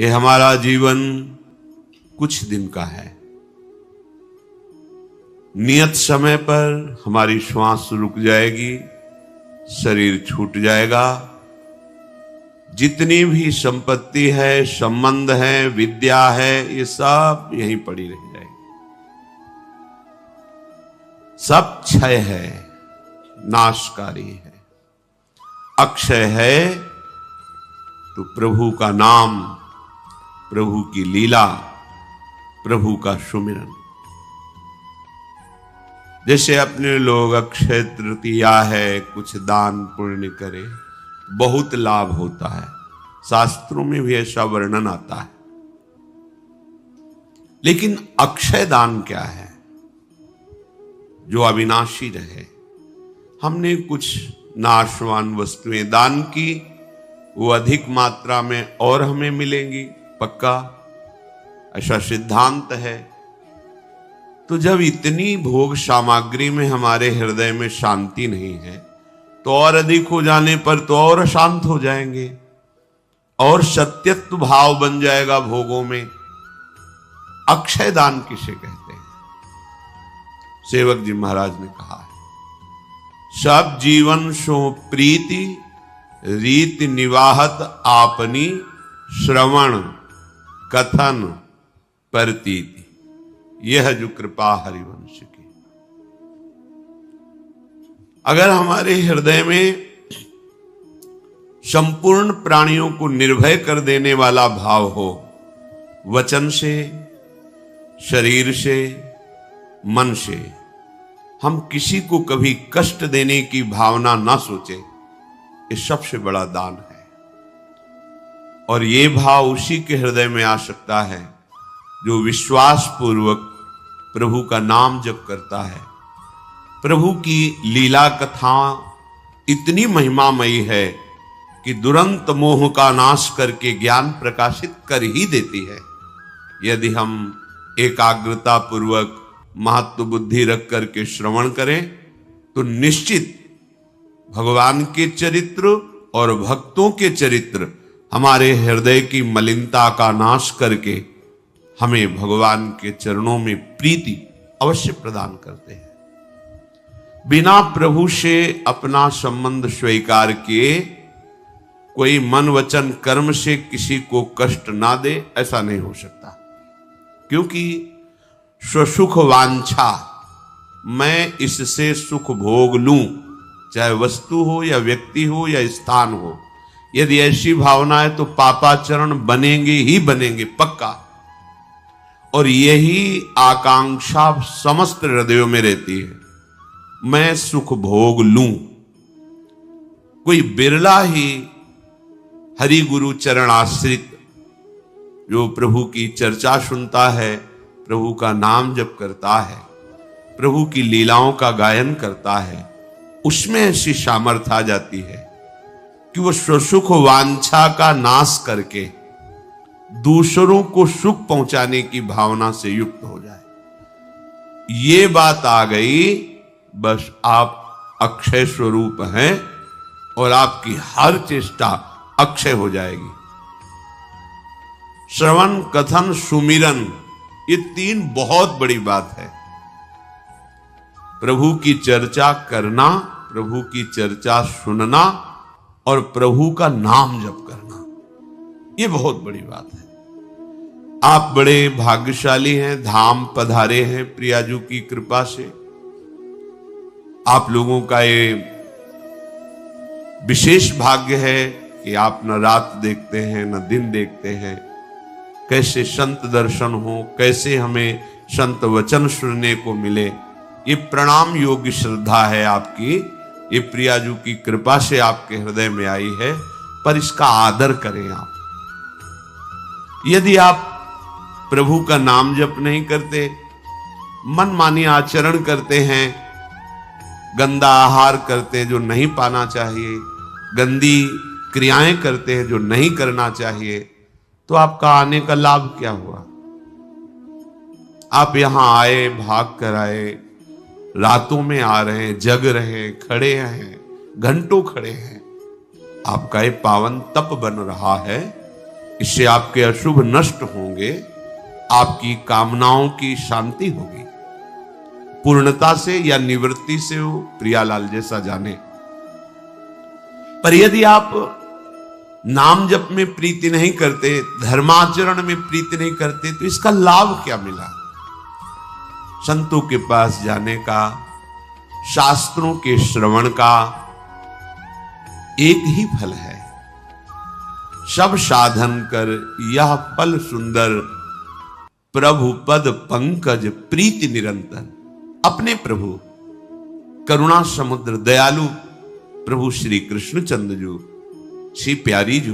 ये हमारा जीवन कुछ दिन का है। नियत समय पर हमारी श्वास रुक जाएगी, शरीर छूट जाएगा। जितनी भी संपत्ति है, संबंध है, विद्या है, ये सब यहीं पड़ी रह जाएगी। सब क्षय है, नाशकारी है। अक्षय है तो प्रभु का नाम, प्रभु की लीला, प्रभु का सुमिरन। जैसे अपने लोग अक्षय तृतीया है, कुछ दान पुण्य करें, बहुत लाभ होता है। शास्त्रों में भी ऐसा वर्णन आता है। लेकिन अक्षय दान क्या है? जो अविनाशी रहे। हमने कुछ नाशवान वस्तुएं दान की, वो अधिक मात्रा में और हमें मिलेंगी, पक्का ऐसा सिद्धांत है। तो जब इतनी भोग सामग्री में हमारे हृदय में शांति नहीं है, तो और अधिक हो जाने पर तो और अशांत हो जाएंगे, और सत्यत्व भाव बन जाएगा भोगों में। अक्षय दान किसे कहते हैं? सेवक जी महाराज ने कहा है, सब जीवन सो प्रीति रीति निवाहत आपनी श्रवण कथन प्रतीति, यह जो कृपा हरिवंश की। अगर हमारे हृदय में संपूर्ण प्राणियों को निर्भय कर देने वाला भाव हो, वचन से, शरीर से, मन से, हम किसी को कभी कष्ट देने की भावना ना सोचे, ये सबसे बड़ा दान है। और ये भाव उसी के हृदय में आ सकता है जो विश्वास पूर्वक प्रभु का नाम जप करता है। प्रभु की लीला कथा इतनी महिमामयी है कि दुरंत मोह का नाश करके ज्ञान प्रकाशित कर ही देती है। यदि हम एकाग्रता पूर्वक महत्व बुद्धि रख करके श्रवण करें, तो निश्चित भगवान के चरित्र और भक्तों के चरित्र हमारे हृदय की मलिनता का नाश करके हमें भगवान के चरणों में प्रीति अवश्य प्रदान करते हैं। बिना प्रभु से अपना संबंध स्वीकार किए कोई मन वचन कर्म से किसी को कष्ट ना दे, ऐसा नहीं हो सकता। क्योंकि स्वसुख वांछा, मैं इससे सुख भोग लूं, चाहे वस्तु हो या व्यक्ति हो या स्थान हो, यदि ऐसी भावना है तो पापाचरण बनेंगे ही बनेंगे, पक्का। और यही आकांक्षा समस्त हृदयों में रहती है, मैं सुख भोग लूं। कोई बिरला ही हरि गुरु चरण आश्रित जो प्रभु की चर्चा सुनता है, प्रभु का नाम जप करता है, प्रभु की लीलाओं का गायन करता है, उसमें ऐसी सामर्थ्य आ जाती है कि वो स्वसुख वांछा का नाश करके दूसरों को सुख पहुंचाने की भावना से युक्त हो जाए। ये बात आ गई, बस आप अक्षय स्वरूप हैं और आपकी हर चेष्टा अक्षय हो जाएगी। श्रवण कथन सुमिरन, ये तीन बहुत बड़ी बात है। प्रभु की चर्चा करना, प्रभु की चर्चा सुनना और प्रभु का नाम जप करना, ये बहुत बड़ी बात है। आप बड़े भाग्यशाली हैं, धाम पधारे हैं प्रियाजू की कृपा से। आप लोगों का ये विशेष भाग्य है कि आप न रात देखते हैं न दिन देखते हैं। कैसे संत दर्शन हो, कैसे हमें संत वचन सुनने को मिले, ये प्रणाम योग्य श्रद्धा है आपकी। ये प्रियाजू की कृपा से आपके हृदय में आई है, पर इसका आदर करें आप। यदि आप प्रभु का नाम जप नहीं करते, मनमानी आचरण करते हैं, गंदा आहार करते हैं जो नहीं पाना चाहिए, गंदी क्रियाएं करते हैं जो नहीं करना चाहिए, तो आपका आने का लाभ क्या हुआ? आप यहां आए, भाग कर आए, रातों में आ रहे हैं, जग रहे हैं, खड़े हैं, घंटों खड़े हैं। आपका ये पावन तप बन रहा है, इससे आपके अशुभ नष्ट होंगे, आपकी कामनाओं की शांति होगी। पूर्णता से या निवृत्ति से हो, प्रियालाल जैसा जाने। पर यदि आप नाम जप में प्रीति नहीं करते, धर्माचरण में प्रीति नहीं करते, तो इसका लाभ क्या मिला? संतों के पास जाने का, शास्त्रों के श्रवण का एक ही फल है, सब साधन कर यह फल सुंदर, प्रभु पद पंकज प्रीति निरंतर। अपने प्रभु करुणा समुद्र दयालु प्रभु श्री कृष्णचंद्र जी, श्री प्यारी जी,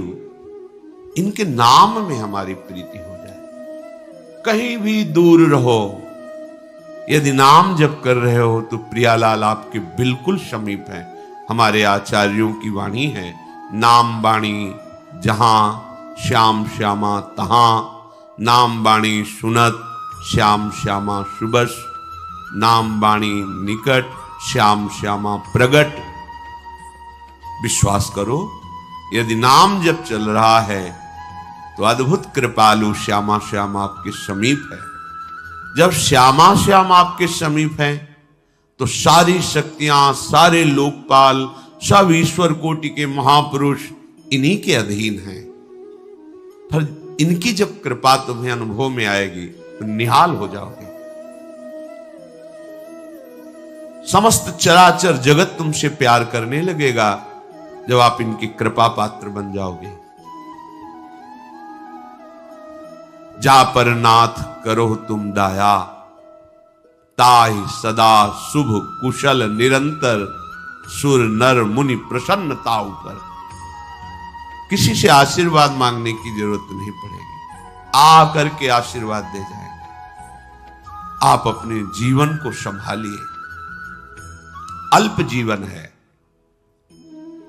इनके नाम में हमारी प्रीति हो जाए। कहीं भी दूर रहो, यदि नाम जप कर रहे हो तो प्रियालाल आपके बिल्कुल समीप है। हमारे आचार्यों की वाणी है, नाम वाणी जहां श्याम श्यामा तहां, नाम वाणी सुनत श्याम श्यामा सुबस, नाम वाणी निकट श्याम श्यामा प्रगट। विश्वास करो, यदि नाम जब चल रहा है तो अद्भुत कृपालु श्यामा श्याम आपके समीप है। जब श्यामा श्याम आपके समीप है तो सारी शक्तियां, सारे लोकपाल, सब ईश्वर कोटि के महापुरुष इन्हीं के अधीन हैं। पर इनकी जब कृपा तुम्हें अनुभव में आएगी तो निहाल हो जाओगे। समस्त चराचर जगत तुमसे प्यार करने लगेगा जब आप इनकी कृपा पात्र बन जाओगे। जा पर नाथ करो तुम दाया, ताहि सदा शुभ कुशल निरंतर, सुर नर मुनि प्रसन्नता ऊपर। किसी से आशीर्वाद मांगने की जरूरत नहीं पड़ेगी, आ करके आशीर्वाद दे जाएंगे। आप अपने जीवन को संभालिए, अल्प जीवन है।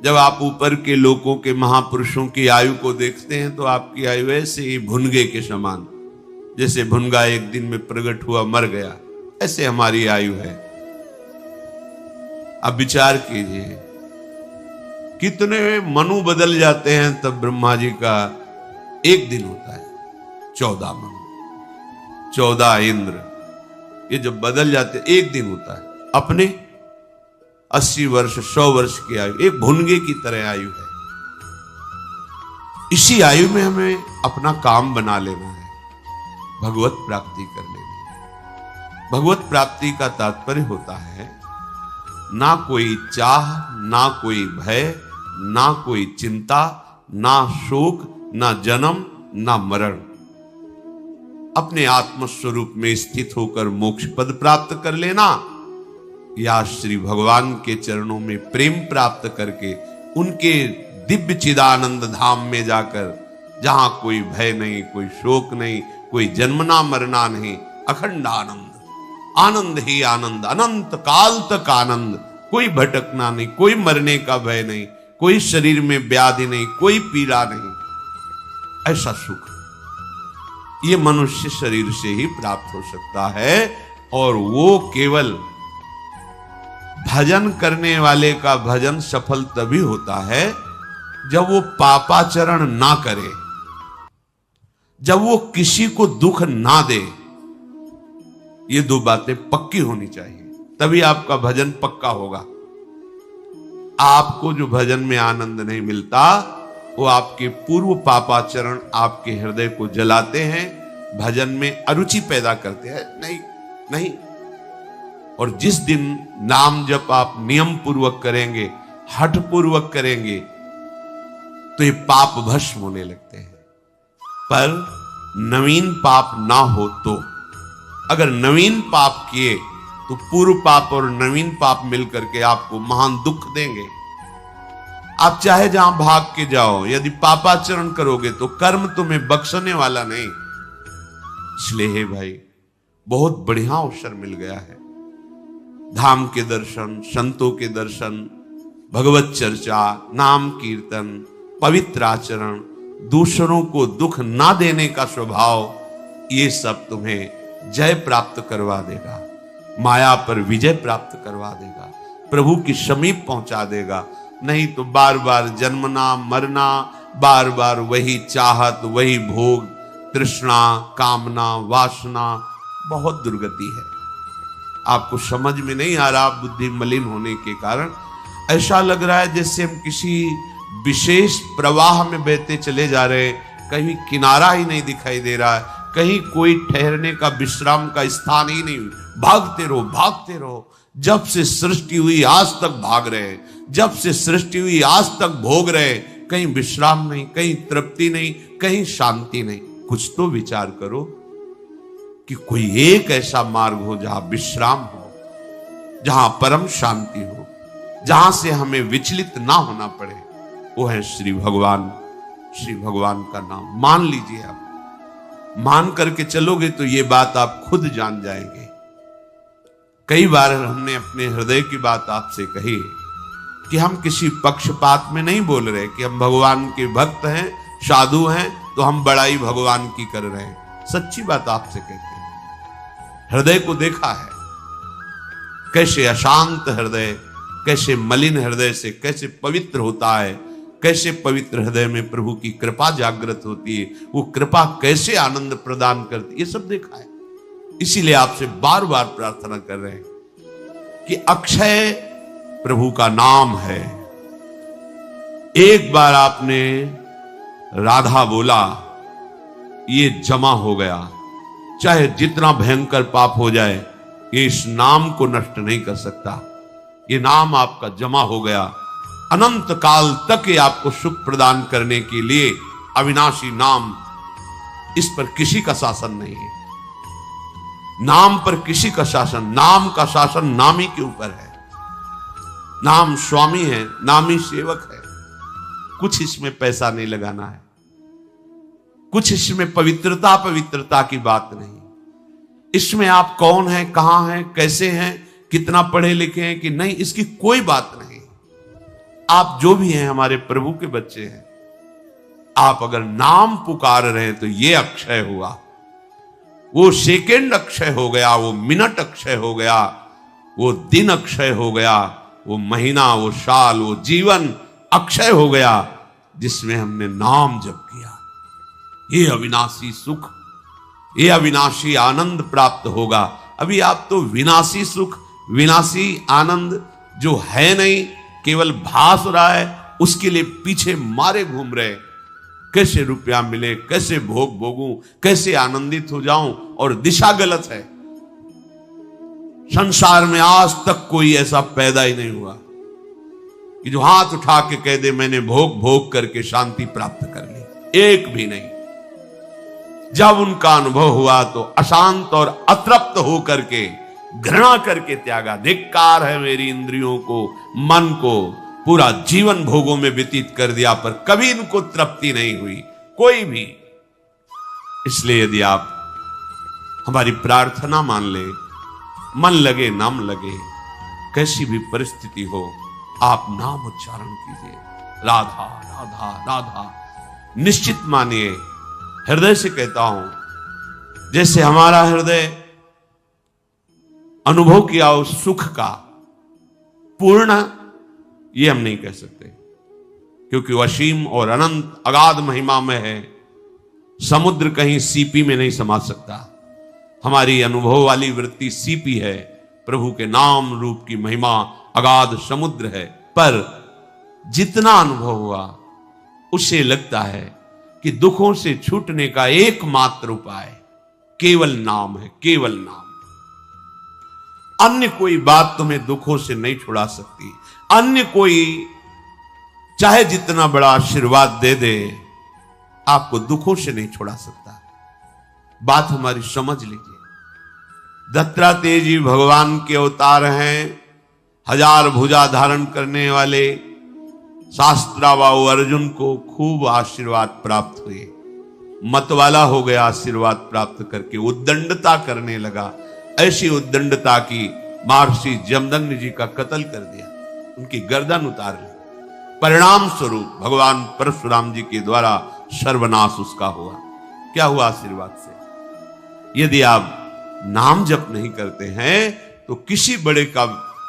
जब आप ऊपर के लोगों के महापुरुषों की आयु को देखते हैं तो आपकी आयु ऐसे ही भुनगे के समान, जैसे भुनगा एक दिन में प्रकट हुआ मर गया, ऐसे हमारी आयु है। अब विचार कीजिए, कितने मनु बदल जाते हैं तब ब्रह्मा जी का एक दिन होता है। 14 मनु, 14 इंद्र, ये जब बदल जाते एक दिन होता है। अपने 80 वर्ष 100 वर्ष की आयु एक भुनगे की तरह आयु है। इसी आयु में हमें अपना काम बना लेना है, भगवत प्राप्ति कर लेनी है। भगवत प्राप्ति का तात्पर्य होता है ना कोई चाह, ना कोई भय, ना कोई चिंता, ना शोक, ना जन्म, ना मरण। अपने आत्म स्वरूप में स्थित होकर मोक्ष पद प्राप्त कर लेना, या श्री भगवान के चरणों में प्रेम प्राप्त करके उनके दिव्य चिदानंद धाम में जाकर, जहां कोई भय नहीं, कोई शोक नहीं, कोई जन्मना मरना नहीं, अखंड आनंद, आनंद ही आनंद, अनंत काल तक आनंद, कोई भटकना नहीं, कोई मरने का भय नहीं, कोई शरीर में व्याधि नहीं, कोई पीड़ा नहीं। ऐसा सुख ये मनुष्य शरीर से ही प्राप्त हो सकता है। और वो केवल भजन करने वाले का भजन सफल तभी होता है जब वो पापाचरण ना करे, जब वो किसी को दुख ना दे। ये दो बातें पक्की होनी चाहिए, तभी आपका भजन पक्का होगा। आपको जो भजन में आनंद नहीं मिलता, वो आपके पूर्व पापाचरण आपके हृदय को जलाते हैं, भजन में अरुचि पैदा करते हैं। नहीं नहीं। और जिस दिन नाम जप आप नियम पूर्वक करेंगे, हठ पूर्वक करेंगे, तो ये पाप भस्म होने लगते हैं। पर नवीन पाप ना हो तो, अगर नवीन पाप किए तो पूर्व पाप और नवीन पाप मिलकर के आपको महान दुख देंगे। आप चाहे जहां भाग के जाओ, यदि पापाचरण करोगे तो कर्म तुम्हें बख्शने वाला नहीं। इसलिए हे भाई, बहुत बढ़िया अवसर मिल गया है। धाम के दर्शन, संतों के दर्शन, भगवत चर्चा, नाम कीर्तन, पवित्र आचरण, दूसरों को दुख ना देने का स्वभाव, ये सब तुम्हें जय प्राप्त करवा देगा, माया पर विजय प्राप्त करवा देगा, प्रभु की समीप पहुंचा देगा। नहीं तो बार बार जन्मना मरना, बार बार वही चाहत, वही भोग, तृष्णा, कामना, वासना, बहुत दुर्गति है। आपको समझ में नहीं आ रहा, बुद्धि मलिन होने के कारण ऐसा लग रहा है जैसे हम किसी विशेष प्रवाह में बहते चले जा रहे हैं, कहीं किनारा ही नहीं दिखाई दे रहा है, कहीं कोई ठहरने का, विश्राम का स्थान ही नहीं। भागते रहो, भागते रहो। जब से सृष्टि हुई आज तक भाग रहे, जब से सृष्टि हुई आज तक भोग रहे, कहीं विश्राम नहीं, कहीं तृप्ति नहीं, कहीं शांति नहीं। कुछ तो विचार करो कि कोई एक ऐसा मार्ग हो जहां विश्राम हो, जहां परम शांति हो, जहां से हमें विचलित ना होना पड़े। वो है श्री भगवान। श्री भगवान का नाम मान लीजिए। आप मान करके चलोगे तो ये बात आप खुद जान जाएंगे। कई बार हमने अपने हृदय की बात आपसे कही कि हम किसी पक्षपात में नहीं बोल रहे कि हम भगवान के भक्त हैं, साधु हैं, तो हम बड़ाई भगवान की कर रहे हैं। सच्ची बात आपसे कहते हैं। हृदय को देखा है, कैसे अशांत हृदय, कैसे मलिन हृदय से कैसे पवित्र होता है, कैसे पवित्र हृदय में प्रभु की कृपा जागृत होती है, वो कृपा कैसे आनंद प्रदान करती है, ये सब देखा है। इसीलिए आपसे बार बार प्रार्थना कर रहे हैं कि अक्षय प्रभु का नाम है। एक बार आपने राधा बोला, ये जमा हो गया। चाहे जितना भयंकर पाप हो जाए, ये इस नाम को नष्ट नहीं कर सकता। ये नाम आपका जमा हो गया, अनंत काल तक ये आपको सुख प्रदान करने के लिए अविनाशी नाम। इस पर किसी का शासन नहीं है, नाम पर किसी का शासन, नाम का शासन नामी के ऊपर है। नाम स्वामी है, नामी सेवक है। कुछ इसमें पैसा नहीं लगाना है, कुछ इसमें पवित्रता की बात नहीं। इसमें आप कौन हैं, कहां हैं, कैसे हैं, कितना पढ़े लिखे हैं कि नहीं, इसकी कोई बात नहीं। आप जो भी हैं हमारे प्रभु के बच्चे हैं। आप अगर नाम पुकार रहे हैं तो ये अक्षय हुआ। वो सेकेंड अक्षय हो गया, वो मिनट अक्षय हो गया, वो दिन अक्षय हो गया, वो महीना, वो साल, वो जीवन अक्षय हो गया, जिसमें हमने नाम जप किया। ये अविनाशी सुख, ये अविनाशी आनंद प्राप्त होगा। अभी आप तो विनाशी सुख, विनाशी आनंद जो है नहीं, केवल भास रहा है, उसके लिए पीछे मारे घूम रहे। कैसे रुपया मिले, कैसे भोग भोगूं, कैसे आनंदित हो जाऊं, और दिशा गलत है। संसार में आज तक कोई ऐसा पैदा ही नहीं हुआ कि जो हाथ उठा के कह दे मैंने भोग भोग करके शांति प्राप्त कर ली। एक भी नहीं। जब उनका अनुभव हुआ तो अशांत और अतृप्त होकर के, घृणा करके त्यागा। धिक्कार है मेरी इंद्रियों को, मन को, पूरा जीवन भोगों में व्यतीत कर दिया, पर कभी इनको तृप्ति नहीं हुई, कोई भी। इसलिए यदि आप हमारी प्रार्थना मान ले, मन लगे नाम लगे, कैसी भी परिस्थिति हो, आप नाम उच्चारण कीजिए, राधा राधा राधा। निश्चित मानिए, हृदय से कहता हूं, जैसे हमारा हृदय अनुभव किया उस सुख का पूर्ण, ये हम नहीं कह सकते, क्योंकि वह असीम और अनंत अगाध महिमा में है। समुद्र कहीं सीपी में नहीं समा सकता। हमारी अनुभव वाली वृत्ति सीपी है, प्रभु के नाम रूप की महिमा अगाध समुद्र है। पर जितना अनुभव हुआ, उससे लगता है कि दुखों से छूटने का एकमात्र उपाय केवल नाम है, केवल नाम। अन्य कोई बात तुम्हें दुखों से नहीं छुड़ा सकती। अन्य कोई चाहे जितना बड़ा आशीर्वाद दे दे, आपको दुखों से नहीं छुड़ा सकता। बात हमारी समझ लीजिए। दत्तात्रेय जी भगवान के अवतार हैं, 1000 भुजा धारण करने वाले। शास्त्राबाहु अर्जुन को खूब आशीर्वाद प्राप्त हुए, मतवाला हो गया आशीर्वाद प्राप्त करके, उद्दंडता करने लगा। ऐसी उद्दंडता की महर्षि जमदग्नि जी का कत्ल कर दिया, उनकी गर्दन उतार ली। परिणाम स्वरूप भगवान परशुराम जी के द्वारा सर्वनाश उसका हुआ। क्या हुआ आशीर्वाद से? यदि आप नाम जप नहीं करते हैं तो किसी बड़े का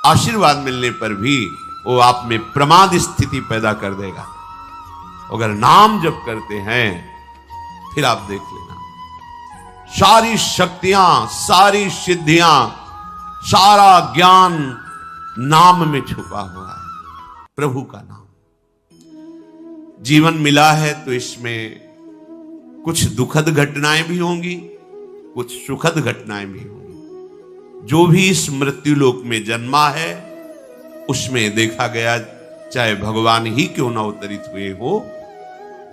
आशीर्वाद मिलने पर भी वो आप में प्रमाद स्थिति पैदा कर देगा। अगर नाम जप करते हैं फिर आप देख लेना, सारी शक्तियां, सारी सिद्धियां, सारा ज्ञान नाम में छुपा हुआ है, प्रभु का नाम। जीवन मिला है तो इसमें कुछ दुखद घटनाएं भी होंगी, कुछ सुखद घटनाएं भी होंगी। जो भी इस मृत्यु लोक में जन्मा है उसमें देखा गया, चाहे भगवान ही क्यों ना अवतरित हुए हो,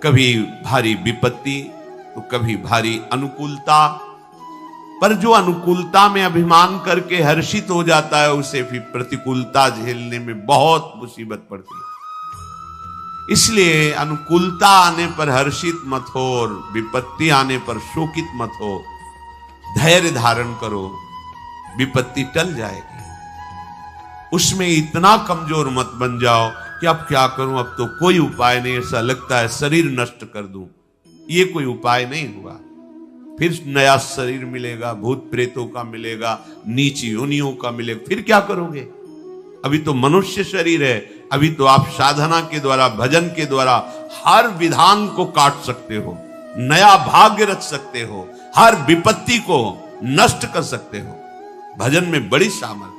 कभी भारी विपत्ति तो कभी भारी अनुकूलता, पर जो अनुकूलता में अभिमान करके हर्षित हो जाता है उसे फिर प्रतिकूलता झेलने में बहुत मुसीबत पड़ती है। इसलिए अनुकूलता आने पर हर्षित मत हो और विपत्ति आने पर शोकित मत हो। धैर्य धारण करो, विपत्ति टल जाएगी। उसमें इतना कमजोर मत बन जाओ कि अब क्या करूं, अब तो कोई उपाय नहीं, ऐसा लगता है शरीर नष्ट कर दूं। ये कोई उपाय नहीं हुआ। फिर नया शरीर मिलेगा, भूत प्रेतों का मिलेगा, नीच योनियों का मिलेगा, फिर क्या करोगे? अभी तो मनुष्य शरीर है, अभी तो आप साधना के द्वारा, भजन के द्वारा हर विधान को काट सकते हो, नया भाग्य रच सकते हो, हर विपत्ति को नष्ट कर सकते हो। भजन में बड़ी सामर्थ्य।